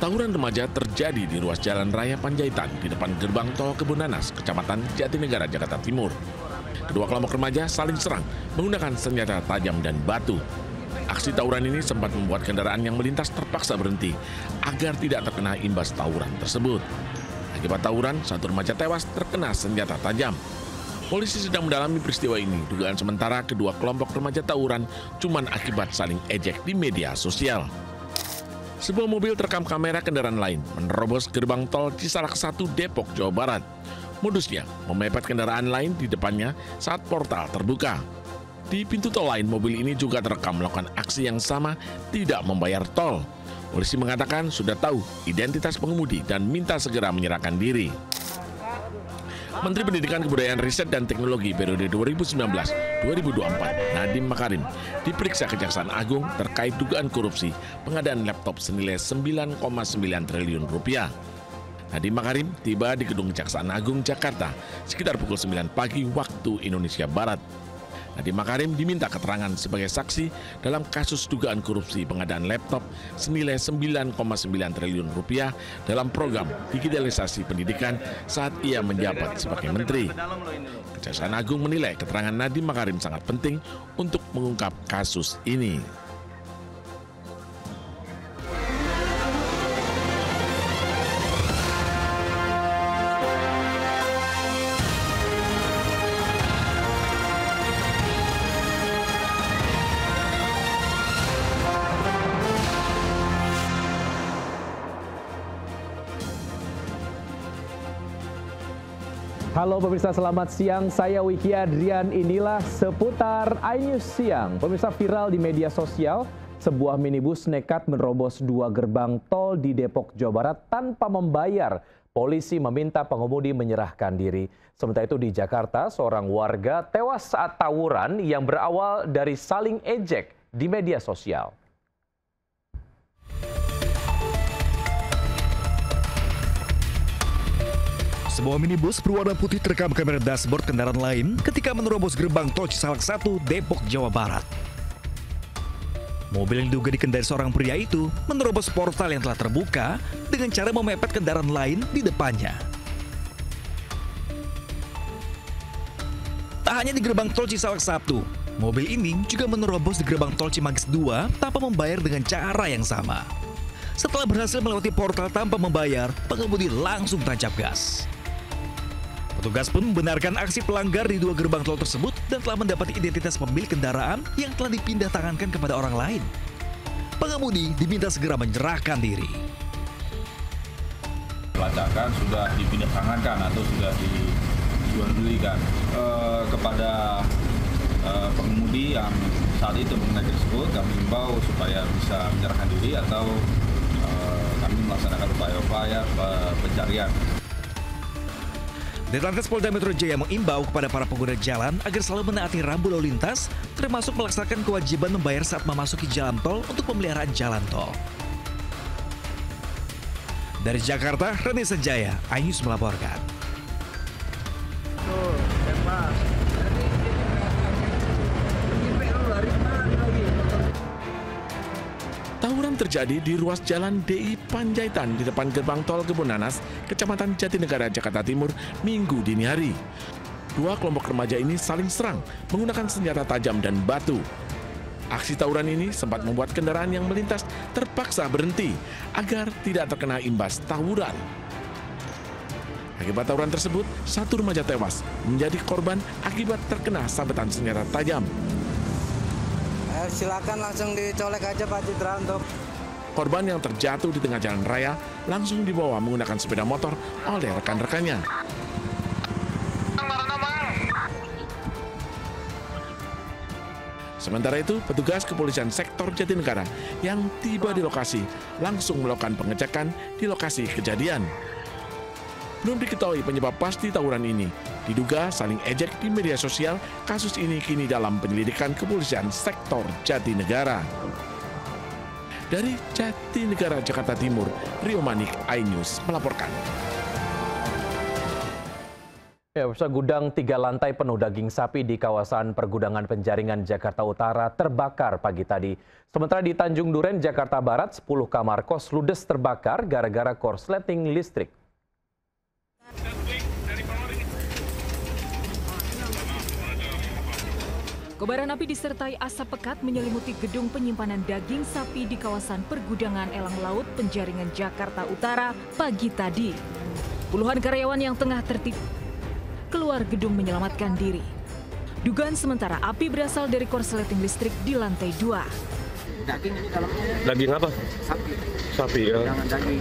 Tawuran remaja terjadi di ruas Jalan Raya Panjaitan di depan gerbang tol Kebun Kecamatan Jatinegara, Jakarta Timur. Kedua kelompok remaja saling serang menggunakan senjata tajam dan batu. Aksi tawuran ini sempat membuat kendaraan yang melintas terpaksa berhenti agar tidak terkena imbas tawuran tersebut. Akibat tawuran, satu remaja tewas terkena senjata tajam. Polisi sedang mendalami peristiwa ini. Dugaan sementara kedua kelompok remaja tawuran cuma akibat saling ejek di media sosial. Sebuah mobil terekam kamera kendaraan lain menerobos gerbang tol Cisalak 1 Depok, Jawa Barat. Modusnya memepet kendaraan lain di depannya saat portal terbuka. Di pintu tol lain, mobil ini juga terekam melakukan aksi yang sama, tidak membayar tol. Polisi mengatakan sudah tahu identitas pengemudi dan minta segera menyerahkan diri. Menteri Pendidikan, Kebudayaan, Riset, dan Teknologi periode 2019-2024, Nadiem Makarim, diperiksa Kejaksaan Agung terkait dugaan korupsi pengadaan laptop senilai 9,9 triliun rupiah. Nadiem Makarim tiba di Gedung Kejaksaan Agung Jakarta sekitar pukul 9 pagi waktu Indonesia Barat. Nadiem Makarim diminta keterangan sebagai saksi dalam kasus dugaan korupsi pengadaan laptop senilai 9,9 triliun rupiah dalam program digitalisasi pendidikan saat ia menjabat sebagai menteri. Kejaksaan Agung menilai keterangan Nadiem Makarim sangat penting untuk mengungkap kasus ini. Halo pemirsa, selamat siang. Saya Wiki Adrian. Inilah seputar iNews Siang. Pemirsa, viral di media sosial, sebuah minibus nekat menerobos 2 gerbang tol di Depok, Jawa Barat tanpa membayar. Polisi meminta pengemudi menyerahkan diri. Sementara itu di Jakarta, seorang warga tewas saat tawuran yang berawal dari saling ejek di media sosial. Sebuah minibus berwarna putih terekam kamera dashboard kendaraan lain ketika menerobos gerbang tol Cisalak 1 Depok, Jawa Barat. Mobil yang diduga dikendari seorang pria itu menerobos portal yang telah terbuka dengan cara memepet kendaraan lain di depannya. Tak hanya di gerbang tol Cisalak 1, mobil ini juga menerobos di gerbang tol Cimanggis 2 tanpa membayar dengan cara yang sama. Setelah berhasil melewati portal tanpa membayar, pengemudi langsung tancap gas. Petugas pun membenarkan aksi pelanggar di 2 gerbang tol tersebut dan telah mendapati identitas pemilik kendaraan yang telah dipindah tangankan kepada orang lain. Pengemudi diminta segera menyerahkan diri. Pelacakan sudah dipindah tangankan atau sudah dijualbelikan kepada pengemudi yang saat itu mengenai tersebut. Kami himbau supaya bisa menyerahkan diri atau kami melaksanakan upaya-upaya pencarian. Ditlantas Polda Metro Jaya mengimbau kepada para pengguna jalan agar selalu menaati rambu lalu lintas, termasuk melaksanakan kewajiban membayar saat memasuki jalan tol untuk pemeliharaan jalan tol. Dari Jakarta, Rani Sanjaya, iNews melaporkan. Tawuran terjadi di ruas Jalan DI Panjaitan di depan gerbang tol Kebun Kecamatan Jatinegara, Jakarta Timur, Minggu dini hari. 2 kelompok remaja ini saling serang menggunakan senjata tajam dan batu. Aksi tawuran ini sempat membuat kendaraan yang melintas terpaksa berhenti agar tidak terkena imbas tawuran. Akibat tawuran tersebut, 1 remaja tewas menjadi korban akibat terkena sabetan senjata tajam. Silakan langsung dicolek aja Pak Citra untuk. Korban yang terjatuh di tengah jalan raya langsung dibawa menggunakan sepeda motor oleh rekan-rekannya. Sementara itu, petugas kepolisian sektor Jatinegara yang tiba di lokasi langsung melakukan pengecekan di lokasi kejadian. Belum diketahui penyebab pasti tawuran ini. Diduga saling ejek di media sosial, kasus ini kini dalam penyelidikan kepolisian sektor Jatinegara. Dari Jatinegara, Jakarta Timur, Rio Manik, iNews melaporkan. Ya, pemirsa, gudang 3 lantai penuh daging sapi di kawasan Pergudangan Penjaringan Jakarta Utara terbakar pagi tadi. Sementara di Tanjung Duren, Jakarta Barat, 10 kamar kos ludes terbakar gara-gara korsleting listrik. Kobaran api disertai asap pekat menyelimuti gedung penyimpanan daging sapi di kawasan Pergudangan Elang Laut Penjaringan Jakarta Utara pagi tadi. Puluhan karyawan yang tengah tertidur keluar gedung menyelamatkan diri. Dugaan sementara api berasal dari korsleting listrik di lantai 2. Daging ini dalamnya. Daging apa? Sapi. Sapi ya. Jangan daging.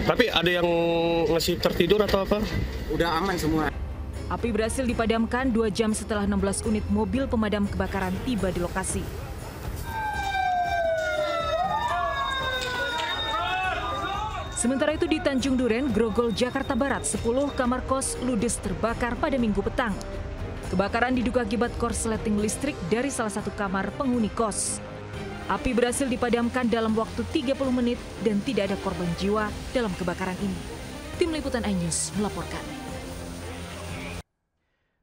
Tapi ada yang ngasih tertidur atau apa? Udah aman semua. Api berhasil dipadamkan 2 jam setelah 16 unit mobil pemadam kebakaran tiba di lokasi. Sementara itu di Tanjung Duren, Grogol, Jakarta Barat, 10 kamar kos ludes terbakar pada Minggu petang. Kebakaran diduga akibat korsleting listrik dari salah satu kamar penghuni kos. Api berhasil dipadamkan dalam waktu 30 menit dan tidak ada korban jiwa dalam kebakaran ini. Tim Liputan iNews melaporkan.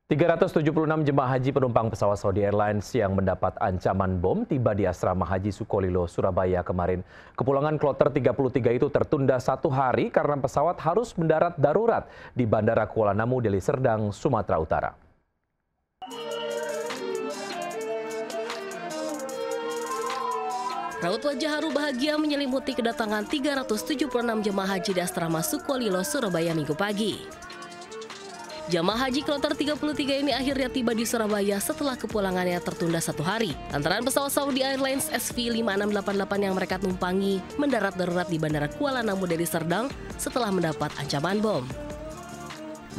376 jemaah haji penumpang pesawat Saudi Airlines yang mendapat ancaman bom tiba di asrama haji Sukolilo, Surabaya kemarin. Kepulangan kloter 33 itu tertunda 1 hari karena pesawat harus mendarat darurat di Bandara Kuala Namu, Deli Serdang, Sumatera Utara. Raut wajah haru bahagia menyelimuti kedatangan 376 jemaah haji di asrama Sukolilo, Surabaya Minggu pagi. Jemaah haji kloter 33 ini akhirnya tiba di Surabaya setelah kepulangannya tertunda 1 hari. Lantaran pesawat Saudi Airlines SV5688 yang mereka tumpangi mendarat darurat di Bandara Kuala Namu, Deli Serdang setelah mendapat ancaman bom.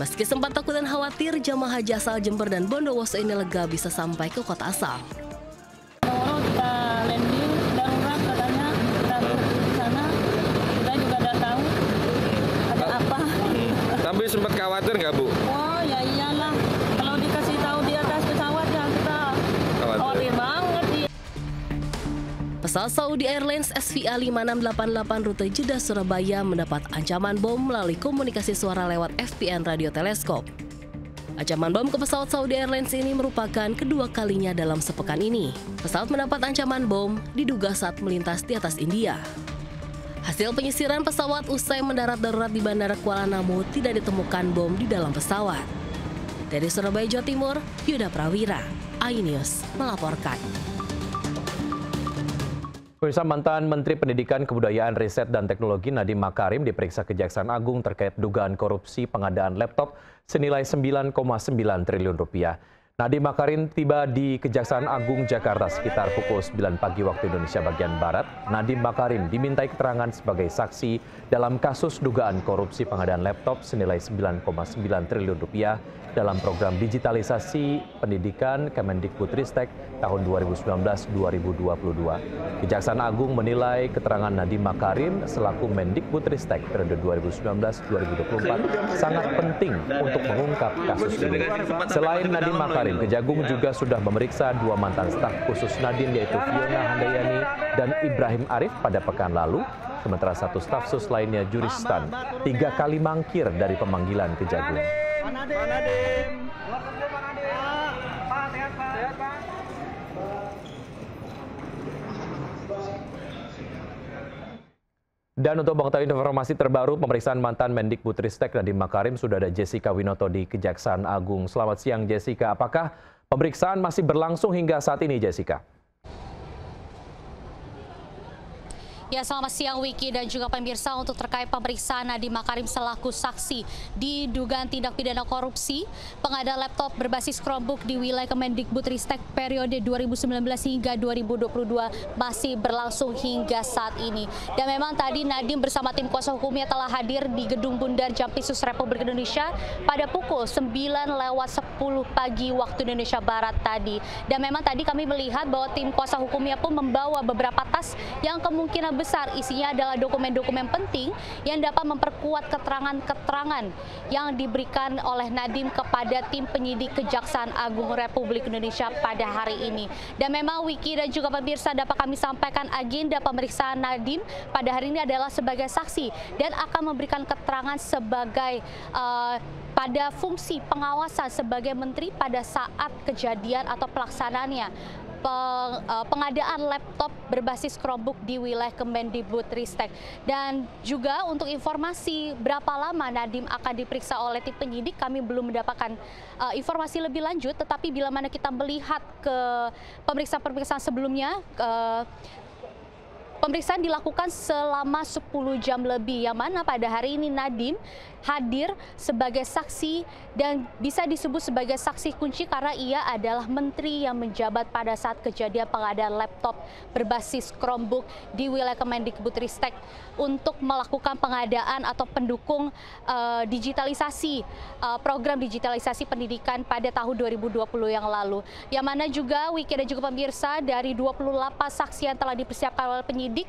Meski sempat takut dan khawatir, jemaah haji asal Jember dan Bondowoso ini lega bisa sampai ke kota asal. Kita landing darurat katanya, kita di sana, kita juga udah tahu ada apa. Tapi sempat khawatir nggak, Bu? Oh ya iyalah, kalau dikasih tahu di atas pesawat ya kita khawatir banget. Pesawat Saudi Airlines SVA5688 rute Jeddah Surabaya mendapat ancaman bom melalui komunikasi suara lewat FPN radio teleskop. Ancaman bom ke pesawat Saudi Airlines ini merupakan kedua kalinya dalam sepekan ini. Pesawat mendapat ancaman bom diduga saat melintas di atas India. Hasil penyisiran pesawat usai mendarat darurat di Bandara Kuala Namu tidak ditemukan bom di dalam pesawat. Dari Surabaya, Jawa Timur, Yuda Prawira, iNews melaporkan. Pemirsa, mantan Menteri Pendidikan, Kebudayaan, Riset, dan Teknologi Nadiem Makarim diperiksa Kejaksaan Agung terkait dugaan korupsi pengadaan laptop senilai 9,9 triliun rupiah. Nadiem Makarim tiba di Kejaksaan Agung Jakarta sekitar pukul 9 pagi waktu Indonesia bagian Barat. Nadiem Makarim dimintai keterangan sebagai saksi dalam kasus dugaan korupsi pengadaan laptop senilai 9,9 triliun rupiah dalam program digitalisasi pendidikan Kemendikbudristek tahun 2019-2022. Kejaksaan Agung menilai keterangan Nadiem Makarim selaku Mendikbudristek periode 2019-2024 sangat penting untuk mengungkap kasus ini. Selain Nadiem Makarim, Kejagung juga sudah memeriksa 2 mantan staf khusus Nadiem yaitu Fiona Handayani dan Ibrahim Arif pada pekan lalu. Sementara 1 staf sus lainnya Juristan 3 kali mangkir dari pemanggilan Kejagung. Dan untuk mengetahui informasi terbaru pemeriksaan mantan Mendikbudristek Nadiem Makarim sudah ada Jessica Winoto di Kejaksaan Agung. Selamat siang Jessica, apakah pemeriksaan masih berlangsung hingga saat ini Jessica? Ya, selamat siang Wiki dan juga pemirsa. Untuk terkait pemeriksaan Nadiem Makarim selaku saksi di dugaan tindak pidana korupsi pengadaan laptop berbasis Chromebook di wilayah Kemendikbudristek periode 2019 hingga 2022 masih berlangsung hingga saat ini. Dan memang tadi Nadiem bersama tim kuasa hukumnya telah hadir di Gedung Bundar Jampitsus Republik Indonesia pada pukul 9:10 pagi waktu Indonesia Barat tadi. Dan memang tadi kami melihat bahwa tim kuasa hukumnya pun membawa beberapa tas yang kemungkinan besar isinya adalah dokumen-dokumen penting yang dapat memperkuat keterangan-keterangan yang diberikan oleh Nadiem kepada tim penyidik Kejaksaan Agung Republik Indonesia pada hari ini. Dan memang Wiki dan juga pemirsa dapat kami sampaikan agenda pemeriksaan Nadiem pada hari ini adalah sebagai saksi dan akan memberikan keterangan sebagai pada fungsi pengawasan sebagai menteri pada saat kejadian atau pelaksanaannya pengadaan laptop berbasis Chromebook di wilayah Kemendikbudristek. Dan juga untuk informasi berapa lama Nadiem akan diperiksa oleh tim penyidik, kami belum mendapatkan informasi lebih lanjut, tetapi bila mana kita melihat ke pemeriksaan sebelumnya, pemeriksaan dilakukan selama 10 jam lebih, yang mana pada hari ini Nadiem hadir sebagai saksi dan bisa disebut sebagai saksi kunci karena ia adalah menteri yang menjabat pada saat kejadian pengadaan laptop berbasis Chromebook di wilayah Kemendikbudristek untuk melakukan pengadaan atau pendukung digitalisasi program digitalisasi pendidikan pada tahun 2020 yang lalu. Yang mana juga Wiki dan juga pemirsa, dari 28 saksi yang telah dipersiapkan oleh penyidik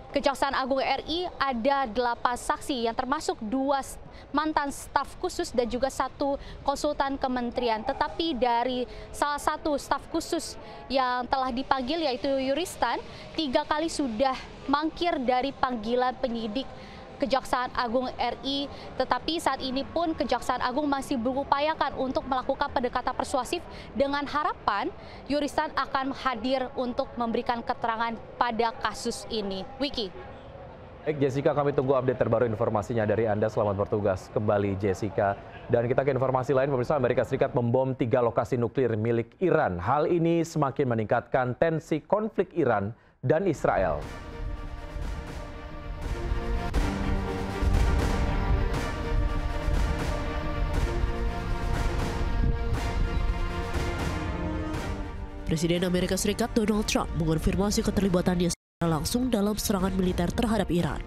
Kejaksaan Agung RI, ada 8 saksi yang termasuk 2 mantan staf khusus dan juga 1 konsultan kementerian. Tetapi dari salah satu staf khusus yang telah dipanggil, yaitu Yuristan, 3 kali sudah mangkir dari panggilan penyidik Kejaksaan Agung RI, tetapi saat ini pun Kejaksaan Agung masih berupayakan untuk melakukan pendekatan persuasif dengan harapan Yuristan akan hadir untuk memberikan keterangan pada kasus ini. Wiki. Baik Jessica, kami tunggu update terbaru informasinya dari Anda. Selamat bertugas kembali Jessica. Dan kita ke informasi lain, pemirsa. Amerika Serikat membom 3 lokasi nuklir milik Iran. Hal ini semakin meningkatkan tensi konflik Iran dan Israel. Presiden Amerika Serikat Donald Trump mengonfirmasi keterlibatannya secara langsung dalam serangan militer terhadap Iran.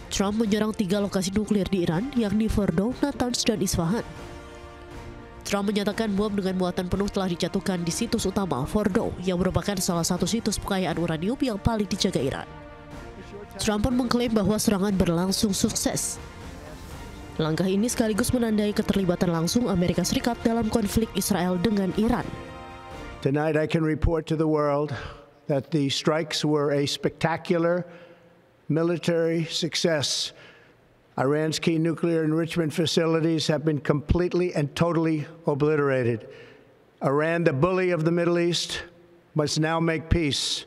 Trump menyerang 3 lokasi nuklir di Iran, yakni Fordow, Natanz, dan Isfahan. Trump menyatakan bom dengan muatan penuh telah dijatuhkan di situs utama Fordow, yang merupakan salah satu situs pengayaan uranium yang paling dijaga Iran. Trump pun mengklaim bahwa serangan berlangsung sukses. Langkah ini sekaligus menandai keterlibatan langsung Amerika Serikat dalam konflik Israel dengan Iran. Tonight I can report to the world that the strikes were a spectacular military success. Iran's key nuclear enrichment facilities have been completely and totally obliterated. Iran, the bully of the Middle East, must now make peace.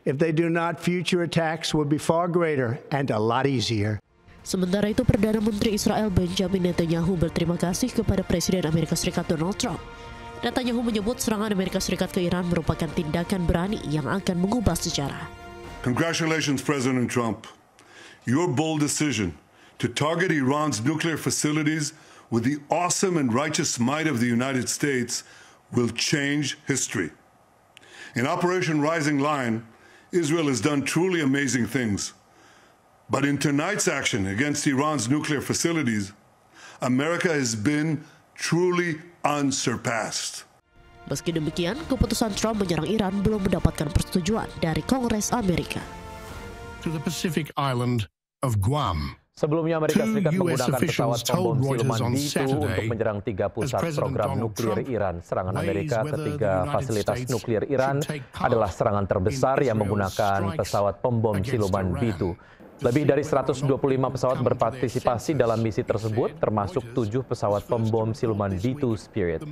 If they do not, future attacks will be far greater and a lot easier. Sementara itu, Perdana Menteri Israel Benjamin Netanyahu berterima kasih kepada Presiden Amerika Serikat Donald Trump. Netanyahu menyebut serangan Amerika Serikat ke Iran merupakan tindakan berani yang akan mengubah sejarah. Congratulations, President Trump. Your bold decision to target Iran's nuclear facilities with the awesome and righteous might of the United States will change history. In Operation Rising Lion, Israel has done truly amazing things. But in tonight's action against Iran's nuclear facilities, America has been truly unsurpassed. Meski demikian, keputusan Trump menyerang Iran belum mendapatkan persetujuan dari Kongres Amerika. To the Pacific island of Guam. Sebelumnya Amerika Serikat menggunakan pesawat pembom siluman B-2 untuk menyerang 3 pusat program nuklir Iran. Serangan Amerika ke 3 fasilitas nuklir Iran adalah serangan terbesar yang menggunakan pesawat pembom siluman B-2. Lebih dari 125 pesawat berpartisipasi dalam misi tersebut, termasuk 7 pesawat pembom siluman B-2 Spirit.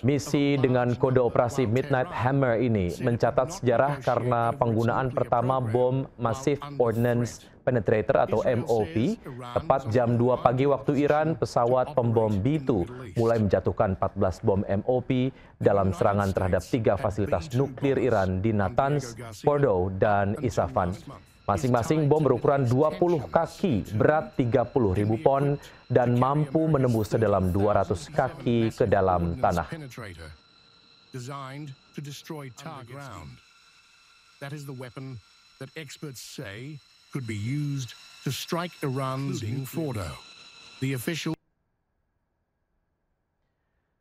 Misi dengan kode operasi Midnight Hammer ini mencatat sejarah karena penggunaan pertama bom Massive Ordnance Penetrator atau MOP. Tepat jam 2 pagi waktu Iran, pesawat pembom B-2 mulai menjatuhkan 14 bom MOP dalam serangan terhadap 3 fasilitas nuklir Iran di Natanz, Fordow, dan Isfahan. Masing-masing bom berukuran 20 kaki, berat 30.000 pon, dan mampu menembus sedalam 200 kaki ke dalam tanah.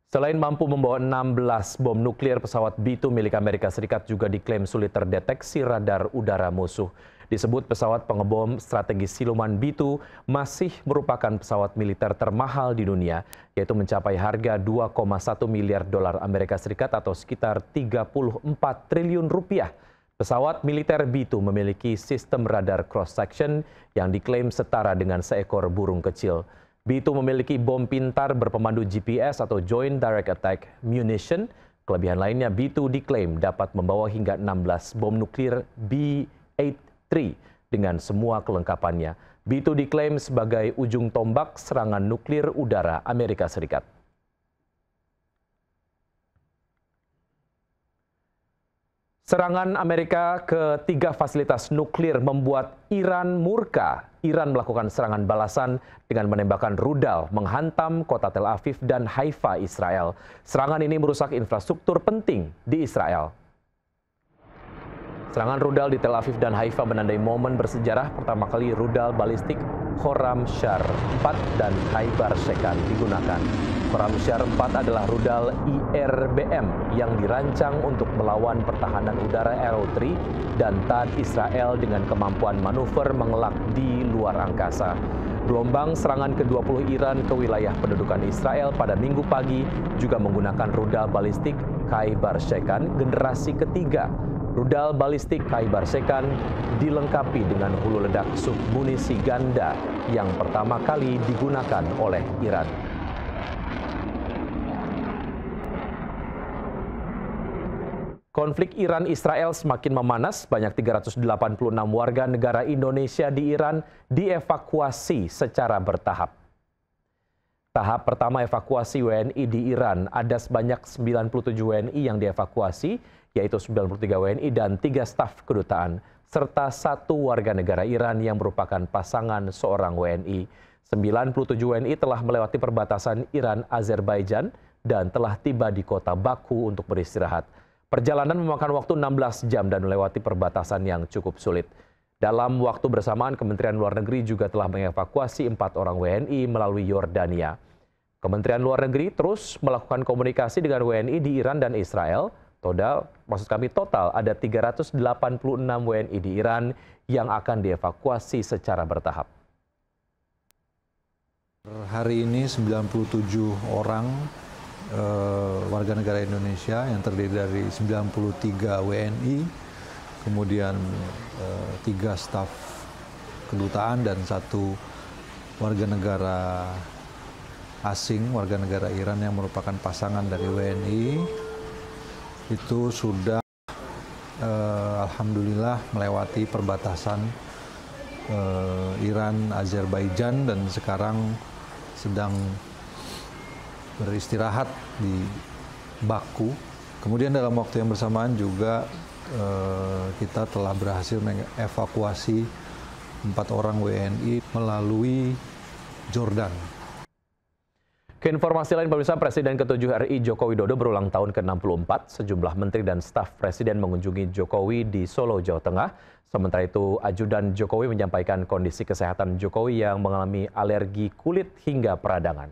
Selain mampu membawa 16 bom nuklir, pesawat B-2 milik Amerika Serikat juga diklaim sulit terdeteksi radar udara musuh. Disebut pesawat pengebom strategis siluman B-2 masih merupakan pesawat militer termahal di dunia, yaitu mencapai harga 2,1 miliar dolar Amerika Serikat atau sekitar 34 triliun rupiah. Pesawat militer B-2 memiliki sistem radar cross-section yang diklaim setara dengan seekor burung kecil. B2 memiliki bom pintar berpemandu GPS atau Joint Direct Attack Munition. Kelebihan lainnya, B2 diklaim dapat membawa hingga 16 bom nuklir B-83 dengan semua kelengkapannya. B2 diklaim sebagai ujung tombak serangan nuklir udara Amerika Serikat. Serangan Amerika ke 3 fasilitas nuklir membuat Iran murka. Iran melakukan serangan balasan dengan menembakkan rudal menghantam kota Tel Aviv dan Haifa, Israel. Serangan ini merusak infrastruktur penting di Israel. Serangan rudal di Tel Aviv dan Haifa menandai momen bersejarah pertama kali rudal balistik Khorramshahr 4 dan Khaybar Shekan digunakan. Khorramshahr 4 adalah rudal IRBM yang dirancang untuk melawan pertahanan udara Arrow 3 dan THAAD Israel dengan kemampuan manuver mengelak di luar angkasa. Gelombang serangan ke-20 Iran ke wilayah pendudukan Israel pada Minggu pagi juga menggunakan rudal balistik Khaybar Shekan generasi ketiga. Rudal balistik Khaybar Shekan dilengkapi dengan hulu ledak submunisi ganda yang pertama kali digunakan oleh Iran. Konflik Iran-Israel semakin memanas, banyak 386 warga negara Indonesia di Iran dievakuasi secara bertahap. Tahap pertama evakuasi WNI di Iran, ada sebanyak 97 WNI yang dievakuasi, yaitu 93 WNI dan 3 staf kedutaan, serta 1 warga negara Iran yang merupakan pasangan seorang WNI. 97 WNI telah melewati perbatasan Iran-Azerbaijan dan telah tiba di kota Baku untuk beristirahat. Perjalanan memakan waktu 16 jam dan melewati perbatasan yang cukup sulit. Dalam waktu bersamaan, Kementerian Luar Negeri juga telah mengevakuasi 4 orang WNI melalui Yordania. Kementerian Luar Negeri terus melakukan komunikasi dengan WNI di Iran dan Israel. Total ada 386 WNI di Iran yang akan dievakuasi secara bertahap. Hari ini 97 orang warga negara Indonesia yang terdiri dari 93 WNI, kemudian 3 staf kedutaan dan 1 warga negara asing, warga negara Iran yang merupakan pasangan dari WNI, itu sudah alhamdulillah melewati perbatasan Iran, Azerbaijan dan sekarang sedang beristirahat di Baku. Kemudian dalam waktu yang bersamaan juga kita telah berhasil mengevakuasi 4 orang WNI melalui Jordan. Keinformasi lain, pemirsa, Presiden ke-7 RI Joko Widodo berulang tahun ke-64. Sejumlah menteri dan staf Presiden mengunjungi Jokowi di Solo, Jawa Tengah. Sementara itu, ajudan Jokowi menyampaikan kondisi kesehatan Jokowi yang mengalami alergi kulit hingga peradangan.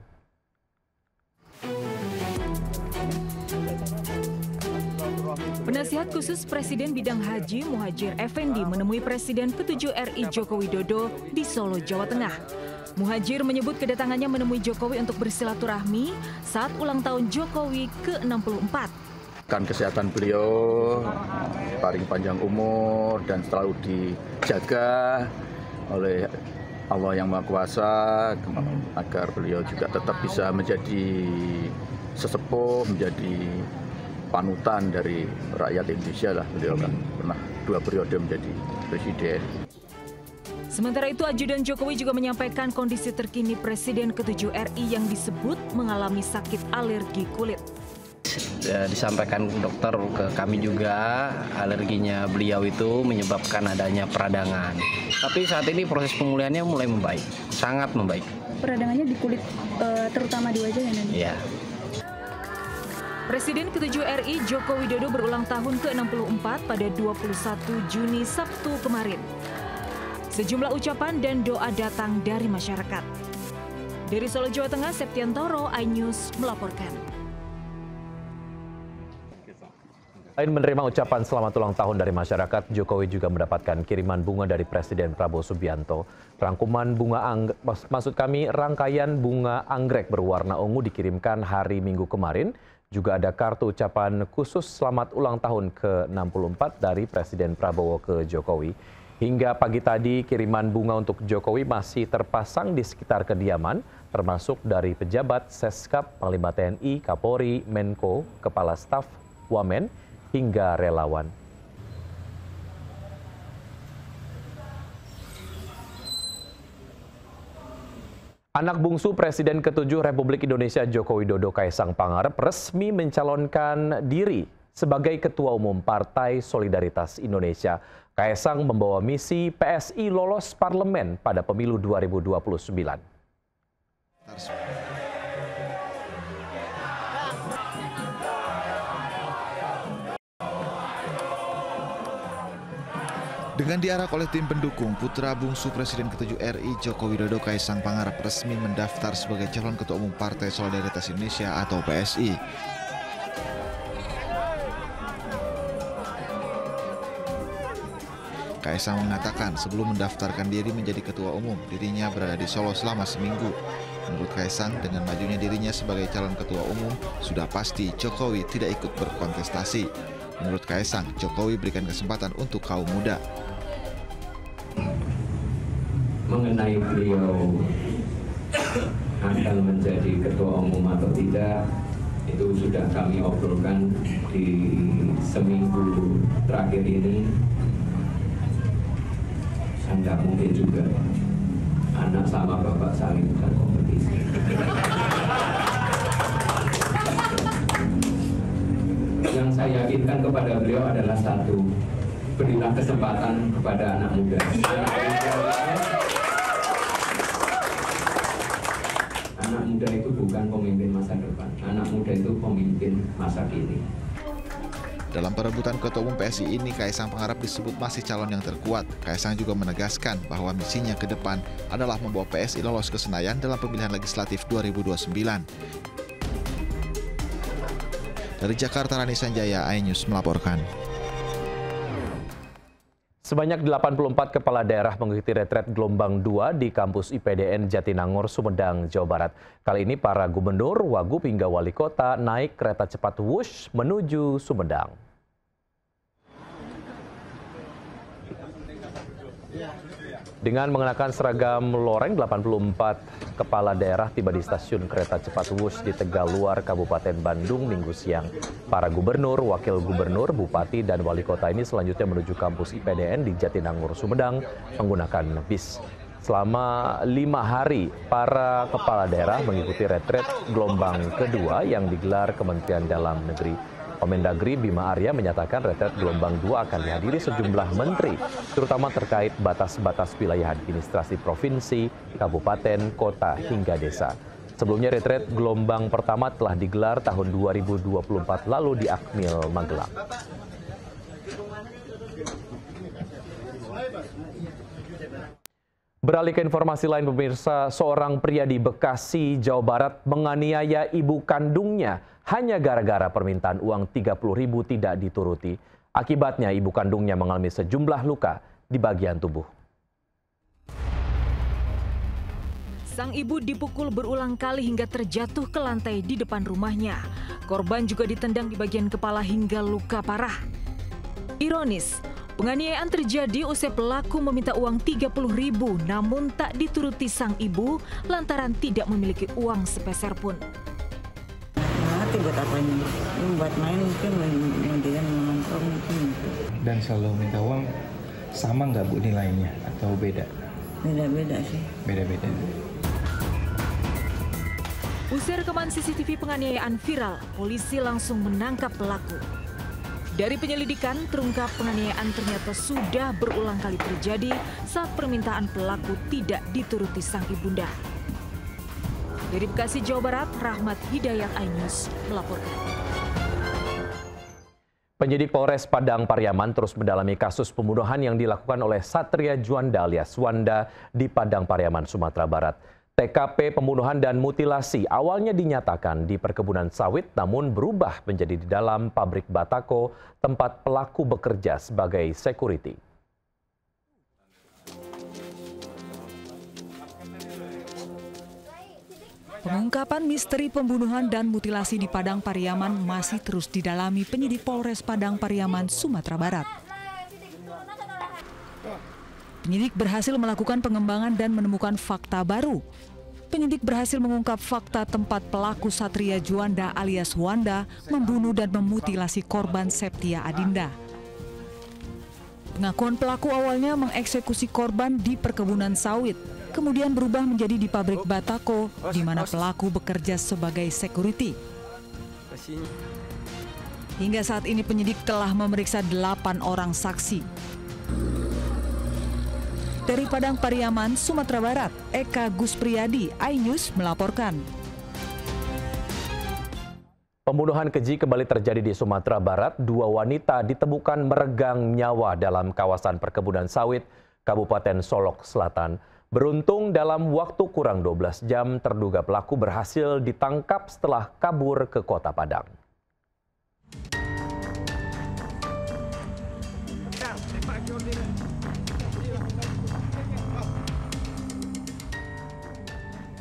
Penasihat khusus Presiden bidang Haji Muhajir Effendi menemui Presiden ke-7 RI Joko Widodo di Solo, Jawa Tengah. Muhajir menyebut kedatangannya menemui Jokowi untuk bersilaturahmi saat ulang tahun Jokowi ke-64. Kesehatan beliau paling panjang umur dan selalu dijaga oleh Allah yang Maha Kuasa agar beliau juga tetap bisa menjadi sesepuh, menjadi panutan dari rakyat Indonesia lah. Beliau kan pernah 2 periode menjadi presiden. Sementara itu, ajudan Jokowi juga menyampaikan kondisi terkini Presiden ke-7 RI yang disebut mengalami sakit alergi kulit. Disampaikan dokter ke kami juga, alerginya beliau itu menyebabkan adanya peradangan. Tapi saat ini proses pemulihannya mulai membaik, sangat membaik. Peradangannya di kulit, terutama di wajah ya nanti? Iya. Presiden ke-7 RI Joko Widodo berulang tahun ke-64 pada 21 Juni Sabtu kemarin. Sejumlah ucapan dan doa datang dari masyarakat. Dari Solo, Jawa Tengah, Septiantoro, iNews melaporkan. Selain menerima ucapan selamat ulang tahun dari masyarakat, Jokowi juga mendapatkan kiriman bunga dari Presiden Prabowo Subianto. Rangkaian bunga anggrek berwarna ungu dikirimkan hari Minggu kemarin. Juga ada kartu ucapan khusus selamat ulang tahun ke-64 dari Presiden Prabowo ke Jokowi. Hingga pagi tadi, kiriman bunga untuk Jokowi masih terpasang di sekitar kediaman. termasuk dari pejabat Seskap, Panglima TNI, Kapolri, Menko, Kepala Staf, Wamen, hingga relawan. Anak bungsu Presiden ke-7 Republik Indonesia Joko Widodo Kaisang Pangarep resmi mencalonkan diri sebagai Ketua Umum Partai Solidaritas Indonesia. Kaisang membawa misi PSI lolos parlemen pada pemilu 2029. Dengan diarak oleh tim pendukung, putra bungsu Presiden ke-7 RI Joko Widodo Kaisang Pangarep resmi mendaftar sebagai calon Ketua Umum Partai Solidaritas Indonesia atau PSI. Kaisang mengatakan sebelum mendaftarkan diri menjadi Ketua Umum, dirinya berada di Solo selama seminggu. Menurut Kaisang, dengan majunya dirinya sebagai calon Ketua Umum, sudah pasti Jokowi tidak ikut berkontestasi. Menurut Kaisang, Jokowi berikan kesempatan untuk kaum muda. Mengenai beliau akan menjadi Ketua Umum atau tidak, itu sudah kami obrolkan di seminggu terakhir ini. Tidak mungkin juga anak sama bapak saling berkompetisi. Yang saya yakinkan kepada beliau adalah satu, berilah kesempatan kepada anak muda. Anak muda itu bukan pemimpin masa depan, anak muda itu pemimpin masa kini. Dalam perebutan Ketua Umum PSI ini, Kaisang Pangarep disebut masih calon yang terkuat. Kaisang juga menegaskan bahwa misinya ke depan adalah membawa PSI lolos ke Senayan dalam pemilihan legislatif 2029. Dari Jakarta, Rani Sanjaya, iNews melaporkan. Sebanyak 84 kepala daerah mengikuti retret gelombang 2 di kampus IPDN Jatinangor, Sumedang, Jawa Barat. Kali ini para gubernur, wagub hingga wali kota naik kereta cepat Wush menuju Sumedang. Dengan mengenakan seragam loreng, 84 kepala daerah tiba di stasiun kereta cepat Wush di Tegaluar, Kabupaten Bandung, Minggu siang. Para gubernur, wakil gubernur, bupati, dan wali kota ini selanjutnya menuju kampus IPDN di Jatinangor, Sumedang menggunakan bis. Selama 5 hari, para kepala daerah mengikuti retret gelombang kedua yang digelar Kementerian Dalam Negeri. Kemendagri Bima Arya menyatakan retret gelombang 2 akan dihadiri sejumlah menteri, terutama terkait batas-batas wilayah administrasi provinsi, kabupaten, kota, hingga desa. Sebelumnya retret gelombang pertama telah digelar tahun 2024 lalu di Akmil, Magelang. Beralih ke informasi lain, pemirsa, seorang pria di Bekasi, Jawa Barat menganiaya ibu kandungnya hanya gara-gara permintaan uang 30.000 tidak dituruti. Akibatnya ibu kandungnya mengalami sejumlah luka di bagian tubuh. Sang ibu dipukul berulang kali hingga terjatuh ke lantai di depan rumahnya. Korban juga ditendang di bagian kepala hingga luka parah. Ironis, penganiayaan terjadi usai pelaku meminta uang 30.000 namun tak dituruti sang ibu lantaran tidak memiliki uang sepeser pun. Buat apa ini? Buat main mungkin, dia nongkrong mungkin. Dan selalu minta uang sama nggak Bu nilainya atau beda? Beda-beda sih. Beda-beda. Usai rekaman CCTV penganiayaan viral, polisi langsung menangkap pelaku. Dari penyelidikan, terungkap penganiayaan ternyata sudah berulang kali terjadi saat permintaan pelaku tidak dituruti sang ibunda. Dari Bekasi, Jawa Barat, Rahmat Hidayat, iNews melaporkan. Penyidik Polres Padang Pariaman terus mendalami kasus pembunuhan yang dilakukan oleh Satria Juanda alias Wanda di Padang Pariaman, Sumatera Barat. TKP pembunuhan dan mutilasi awalnya dinyatakan di perkebunan sawit namun berubah menjadi di dalam pabrik batako tempat pelaku bekerja sebagai security. Pengungkapan misteri pembunuhan dan mutilasi di Padang Pariaman masih terus didalami penyidik Polres Padang Pariaman, Sumatera Barat. Penyidik berhasil melakukan pengembangan dan menemukan fakta baru. penyidik berhasil mengungkap fakta tempat pelaku Satria Juanda alias Wanda membunuh dan memutilasi korban Septia Adinda. Pengakuan pelaku awalnya mengeksekusi korban di perkebunan sawit, kemudian berubah menjadi di pabrik batako, di mana pelaku bekerja sebagai security. Hingga saat ini penyidik telah memeriksa 8 orang saksi. Dari Padang Pariaman, Sumatera Barat, Eka Guspriyadi, iNews melaporkan. Pembunuhan keji kembali terjadi di Sumatera Barat. 2 wanita ditemukan meregang nyawa dalam kawasan perkebunan sawit, Kabupaten Solok Selatan. Beruntung dalam waktu kurang 12 jam, terduga pelaku berhasil ditangkap setelah kabur ke Kota Padang.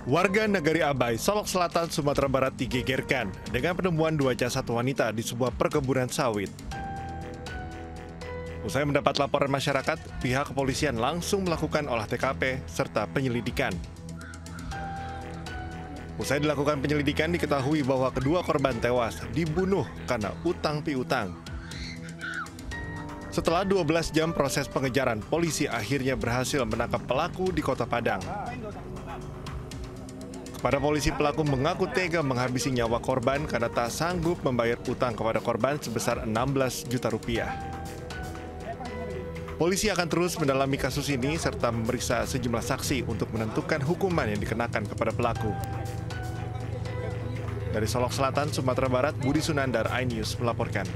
Warga Nagari Abai, Solok Selatan, Sumatera Barat digegerkan dengan penemuan 2 jasad wanita di sebuah perkebunan sawit. Usai mendapat laporan masyarakat, pihak kepolisian langsung melakukan olah TKP serta penyelidikan. Usai dilakukan penyelidikan, diketahui bahwa kedua korban tewas dibunuh karena utang piutang. Setelah 12 jam proses pengejaran, polisi akhirnya berhasil menangkap pelaku di Kota Padang. Pada polisi, pelaku mengaku tega menghabisi nyawa korban karena tak sanggup membayar utang kepada korban sebesar 16 juta rupiah. Polisi akan terus mendalami kasus ini serta memeriksa sejumlah saksi untuk menentukan hukuman yang dikenakan kepada pelaku. Dari Solok Selatan, Sumatera Barat, Budi Sunandar, iNews melaporkan.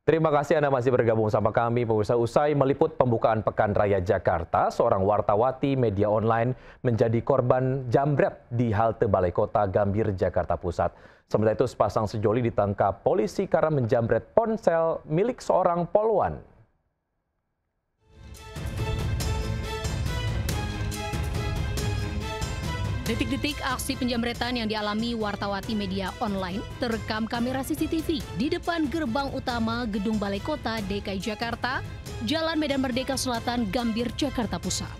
Terima kasih Anda masih bergabung sama kami. Pemirsa, usai meliput pembukaan Pekan Raya Jakarta, seorang wartawati media online menjadi korban jambret di halte Balai Kota Gambir, Jakarta Pusat. Sementara itu, sepasang sejoli ditangkap polisi karena menjambret ponsel milik seorang poluan. Detik-detik aksi penjamretan yang dialami wartawati media online terekam kamera CCTV di depan gerbang utama Gedung Balai Kota DKI Jakarta, Jalan Medan Merdeka Selatan, Gambir, Jakarta Pusat.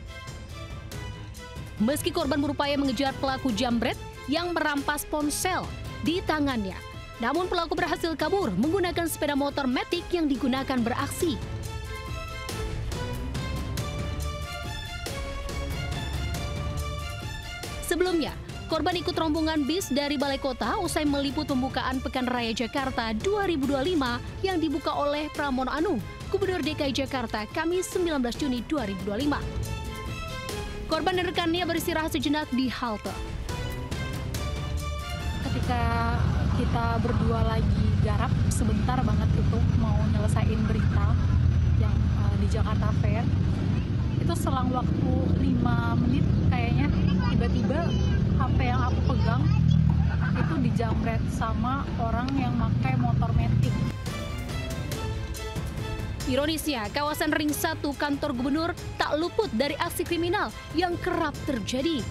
Meski korban berupaya mengejar pelaku jambret yang merampas ponsel di tangannya, namun pelaku berhasil kabur menggunakan sepeda motor Matic yang digunakan beraksi. Sebelumnya, korban ikut rombongan bis dari Balai Kota usai meliput pembukaan Pekan Raya Jakarta 2025 yang dibuka oleh Pramono Anung, Gubernur DKI Jakarta, Kamis 19 Juni 2025. Korban dan rekannya beristirahat sejenak di halte. Ketika kita berdua lagi garap sebentar banget itu mau nyelesain berita yang di Jakarta Fair, itu selang waktu 5 menit kayaknya tiba-tiba HP yang aku pegang itu dijamret sama orang yang pakai motor Matic. Ironisnya, kawasan Ring 1 kantor gubernur tak luput dari aksi kriminal yang kerap terjadi.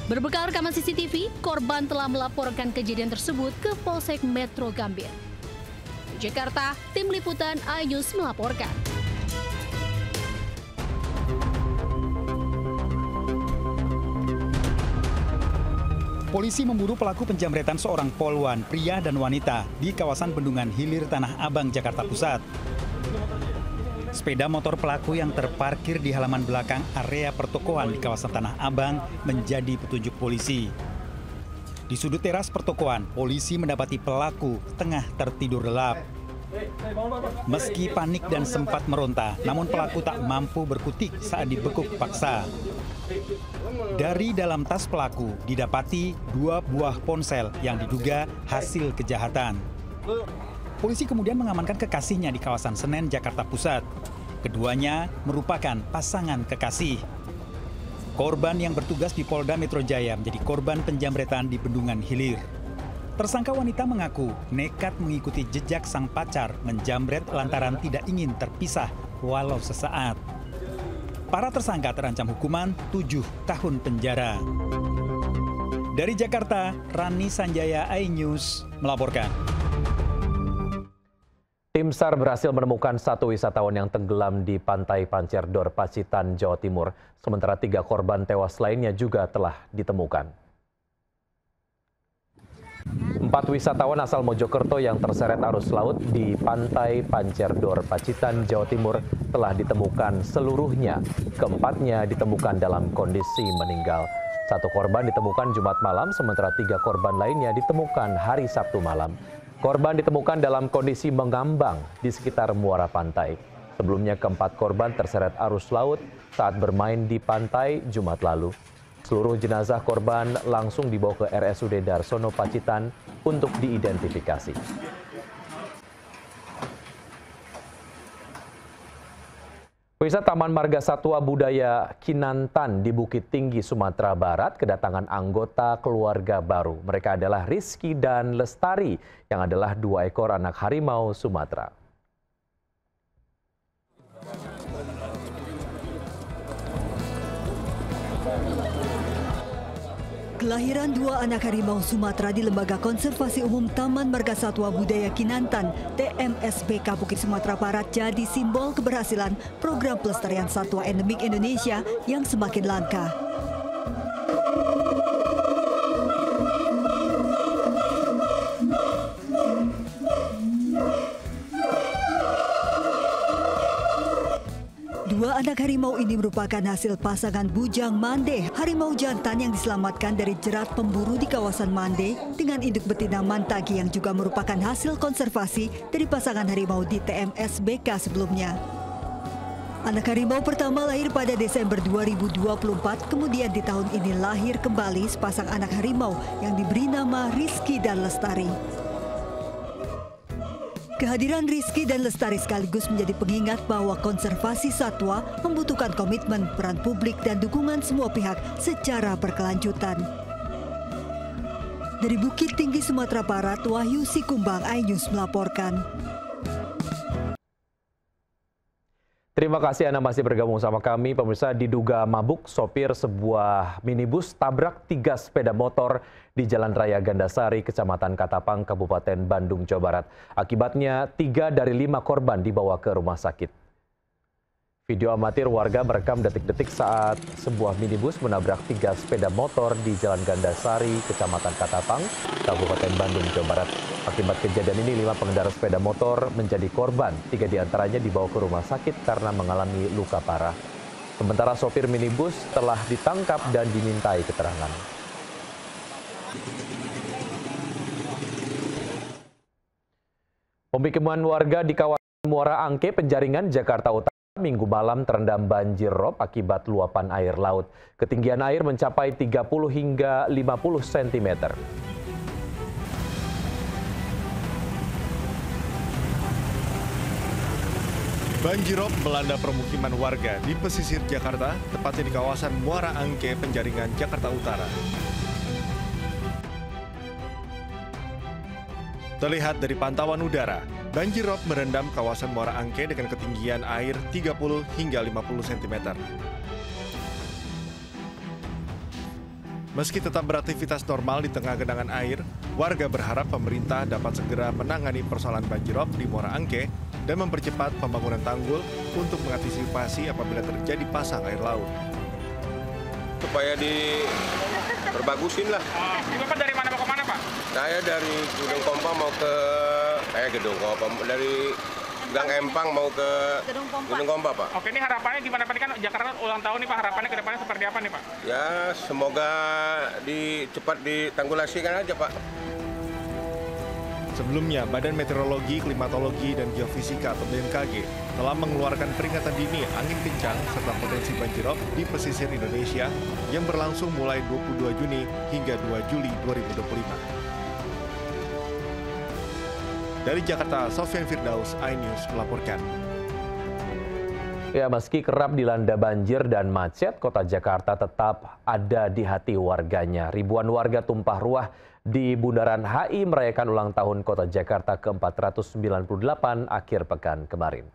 Berbekal rekaman CCTV, korban telah melaporkan kejadian tersebut ke Polsek Metro Gambir. Di Jakarta, tim liputan iNews melaporkan. Polisi memburu pelaku penjamretan seorang poluan pria dan wanita di kawasan Bendungan Hilir Tanah Abang, Jakarta Pusat. Sepeda motor pelaku yang terparkir di halaman belakang area pertokoan di kawasan Tanah Abang menjadi petunjuk polisi. Di sudut teras pertokoan, polisi mendapati pelaku tengah tertidur lelap. Meski panik dan sempat meronta, namun pelaku tak mampu berkutik saat dibekuk paksa. Dari dalam tas pelaku didapati 2 buah ponsel yang diduga hasil kejahatan. Polisi kemudian mengamankan kekasihnya di kawasan Senen, Jakarta Pusat. Keduanya merupakan pasangan kekasih. Korban yang bertugas di Polda Metro Jaya menjadi korban penjamretan di Bendungan Hilir. Tersangka wanita mengaku nekat mengikuti jejak sang pacar menjamret lantaran tidak ingin terpisah walau sesaat. Para tersangka terancam hukuman 7 tahun penjara. Dari Jakarta, Rani Sanjaya, iNews melaporkan. Tim SAR berhasil menemukan 1 wisatawan yang tenggelam di Pantai Pancerdor, Pacitan, Jawa Timur. Sementara 3 korban tewas lainnya juga telah ditemukan. 4 wisatawan asal Mojokerto yang terseret arus laut di Pantai Pancerdor, Pacitan, Jawa Timur telah ditemukan seluruhnya. Keempatnya ditemukan dalam kondisi meninggal. 1 korban ditemukan Jumat malam, sementara 3 korban lainnya ditemukan hari Sabtu malam. Korban ditemukan dalam kondisi mengambang di sekitar muara pantai. Sebelumnya keempat korban terseret arus laut saat bermain di pantai Jumat lalu. Seluruh jenazah korban langsung dibawa ke RSUD Darsono Pacitan untuk diidentifikasi. Wisata Taman Marga Satwa Budaya Kinantan di Bukit Tinggi, Sumatera Barat kedatangan anggota keluarga baru. Mereka adalah Rizky dan Lestari yang adalah 2 ekor anak harimau Sumatera. Kelahiran 2 anak harimau Sumatera di Lembaga Konservasi Umum Taman Marga Satwa Budaya Kinantan (TMSBK) Bukit Sumatera Barat jadi simbol keberhasilan program pelestarian satwa endemik Indonesia yang semakin langka. Dua anak harimau ini merupakan hasil pasangan bujang Mande, harimau jantan yang diselamatkan dari jerat pemburu di kawasan Mande dengan induk betina Mantagi yang juga merupakan hasil konservasi dari pasangan harimau di TMSBK sebelumnya. Anak harimau pertama lahir pada Desember 2024, kemudian di tahun ini lahir kembali sepasang anak harimau yang diberi nama Rizky dan Lestari. Kehadiran Rizky dan Lestari sekaligus menjadi pengingat bahwa konservasi satwa membutuhkan komitmen, peran publik, dan dukungan semua pihak secara berkelanjutan. Dari Bukit Tinggi, Sumatera Barat, Wahyu Sikumbang, iNews melaporkan. Terima kasih Anda masih bergabung sama kami. Pemirsa, diduga mabuk, sopir sebuah minibus tabrak 3 sepeda motor di Jalan Raya Gandasari, Kecamatan Katapang, Kabupaten Bandung, Jawa Barat. Akibatnya 3 dari 5 korban dibawa ke rumah sakit. Video amatir warga merekam detik-detik saat sebuah minibus menabrak 3 sepeda motor di Jalan Gandasari, Kecamatan Katapang, Kabupaten Bandung, Jawa Barat. Akibat kejadian ini 5 pengendara sepeda motor menjadi korban. 3 diantaranya dibawa ke rumah sakit karena mengalami luka parah. Sementara sopir minibus telah ditangkap dan dimintai keterangan. Pemukiman warga di kawasan Muara Angke, Penjaringan, Jakarta Utara Minggu malam terendam banjir rob akibat luapan air laut. Ketinggian air mencapai 30 hingga 50 cm. Banjir rob melanda permukiman warga di pesisir Jakarta, tepatnya di kawasan Muara Angke, Penjaringan, Jakarta Utara. Terlihat dari pantauan udara, banjir rob merendam kawasan Muara Angke dengan ketinggian air 30 hingga 50 cm. Meski tetap beraktivitas normal di tengah genangan air, warga berharap pemerintah dapat segera menangani persoalan banjir rob di Muara Angke dan mempercepat pembangunan tanggul untuk mengantisipasi apabila terjadi pasang air laut. Supaya diperbagusin lah. Bapak dari mana mau ke mana, Pak? Saya dari Gedung Kompa mau ke Gedung Kompa, dari Gang Empang mau ke Gedung Kompa, Pak. Oke, ini harapannya gimana Pak? Ini kan Jakarta ulang tahun nih Pak, harapannya ke depannya seperti apa nih Pak? Ya, semoga cepat ditanggulasikan aja, Pak. Sebelumnya, Badan Meteorologi, Klimatologi, dan Geofisika atau BMKG telah mengeluarkan peringatan dini angin kencang serta potensi banjir rob di pesisir Indonesia yang berlangsung mulai 22 Juni hingga 2 Juli 2025. Dari Jakarta, Sofyan Firdaus, iNews melaporkan. Ya, meski kerap dilanda banjir dan macet, kota Jakarta tetap ada di hati warganya. Ribuan warga tumpah ruah di Bundaran HI merayakan ulang tahun kota Jakarta ke-498 akhir pekan kemarin.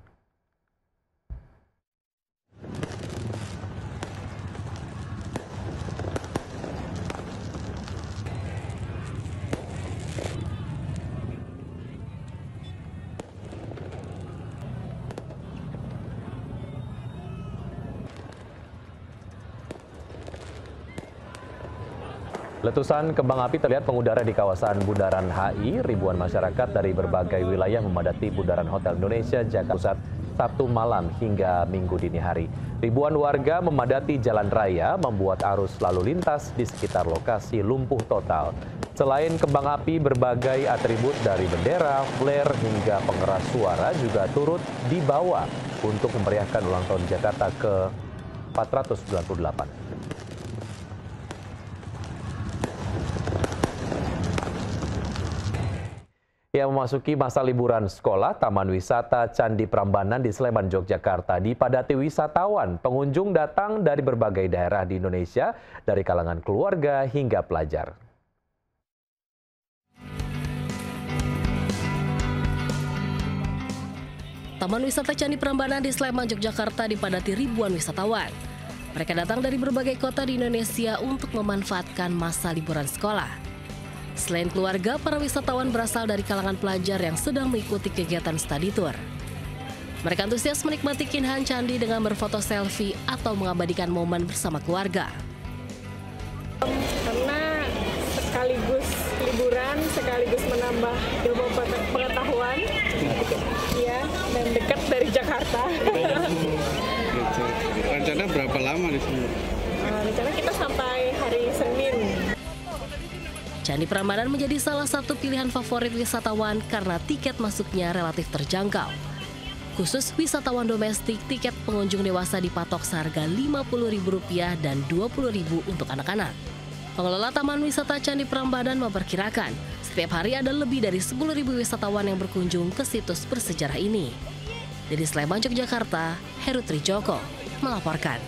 Letusan kembang api terlihat mengudara di kawasan Bundaran HI. Ribuan masyarakat dari berbagai wilayah memadati Bundaran Hotel Indonesia, Jakarta Pusat, Sabtu malam hingga Minggu dini hari. Ribuan warga memadati jalan raya, membuat arus lalu lintas di sekitar lokasi lumpuh total. Selain kembang api, berbagai atribut dari bendera, flare, hingga pengeras suara juga turut dibawa untuk memeriahkan ulang tahun Jakarta ke-498. Yang memasuki masa liburan sekolah, Taman Wisata Candi Prambanan di Sleman, Yogyakarta dipadati wisatawan. Pengunjung datang dari berbagai daerah di Indonesia, dari kalangan keluarga hingga pelajar. Taman Wisata Candi Prambanan di Sleman, Yogyakarta dipadati ribuan wisatawan. Mereka datang dari berbagai kota di Indonesia untuk memanfaatkan masa liburan sekolah. Selain keluarga, para wisatawan berasal dari kalangan pelajar yang sedang mengikuti kegiatan study tour. Mereka antusias menikmati keindahan candi dengan berfoto selfie atau mengabadikan momen bersama keluarga. Karena sekaligus liburan, sekaligus menambah ilmu pengetahuan, ya, dan dekat dari Jakarta. Rencana berapa lama di sini? Rencana kita sampai hari Senin. Candi Prambanan menjadi salah satu pilihan favorit wisatawan karena tiket masuknya relatif terjangkau. Khusus wisatawan domestik, tiket pengunjung dewasa dipatok seharga Rp50.000 dan Rp20.000 untuk anak-anak. Pengelola Taman Wisata Candi Prambanan memperkirakan setiap hari ada lebih dari 10.000 wisatawan yang berkunjung ke situs bersejarah ini. Dari Sleman, Yogyakarta, Heru Trijoko melaporkan.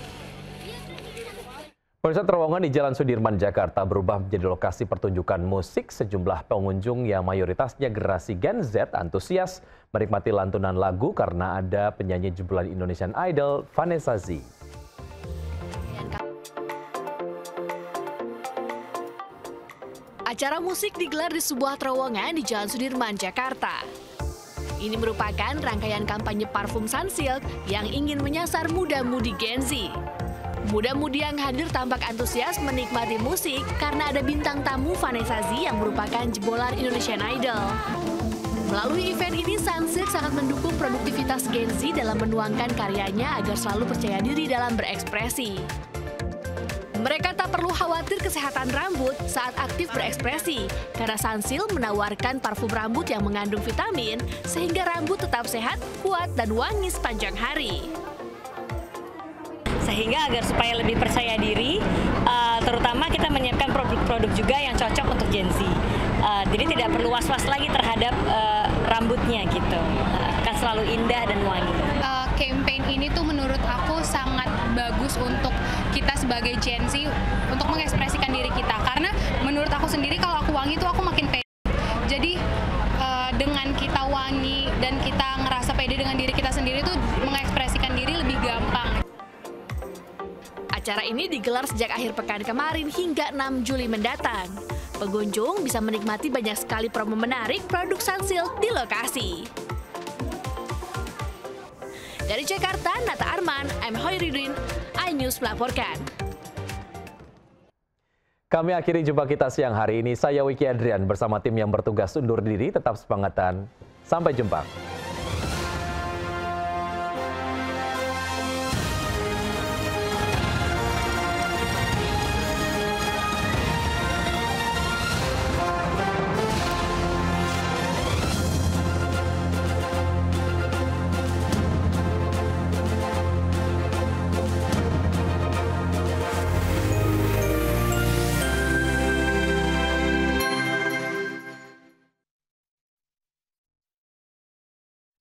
Pemirsa, terowongan di Jalan Sudirman, Jakarta berubah menjadi lokasi pertunjukan musik. Sejumlah pengunjung yang mayoritasnya generasi Gen Z antusias menikmati lantunan lagu karena ada penyanyi jebolan Indonesian Idol, Vanessa Zee. Acara musik digelar di sebuah terowongan di Jalan Sudirman, Jakarta. Ini merupakan rangkaian kampanye parfum Sunsilk yang ingin menyasar muda-mudi Gen Z. Muda-mudi yang hadir tampak antusias menikmati musik karena ada bintang tamu Vanessa Zee yang merupakan jebolan Indonesian Idol. Melalui event ini, Sunsilk sangat mendukung produktivitas Gen Z dalam menuangkan karyanya agar selalu percaya diri dalam berekspresi. Mereka tak perlu khawatir kesehatan rambut saat aktif berekspresi, karena Sunsilk menawarkan parfum rambut yang mengandung vitamin sehingga rambut tetap sehat, kuat, dan wangi sepanjang hari. Sehingga agar supaya lebih percaya diri, terutama kita menyiapkan produk-produk juga yang cocok untuk Gen Z. Jadi tidak perlu was-was lagi terhadap rambutnya gitu, akan selalu indah dan wangi. Campaign ini tuh menurut aku sangat bagus untuk kita sebagai Gen Z untuk mengekspresikan diri kita, karena menurut aku sendiri kalau aku wangi tuh aku makin pede. Jadi dengan kita wangi dan kita ngerasa pede dengan diri kita sendiri tuh mengekspresikan diri lebih gampang. Acara ini digelar sejak akhir pekan kemarin hingga 6 Juli mendatang. Pengunjung bisa menikmati banyak sekali promo menarik produk Sunsilk di lokasi. Dari Jakarta, Nata Arman, I'm Hoiridin, iNews melaporkan. Kami akhiri jumpa kita siang hari ini. Saya Wiki Adrian bersama tim yang bertugas undur diri. Tetap semangat dan sampai jumpa.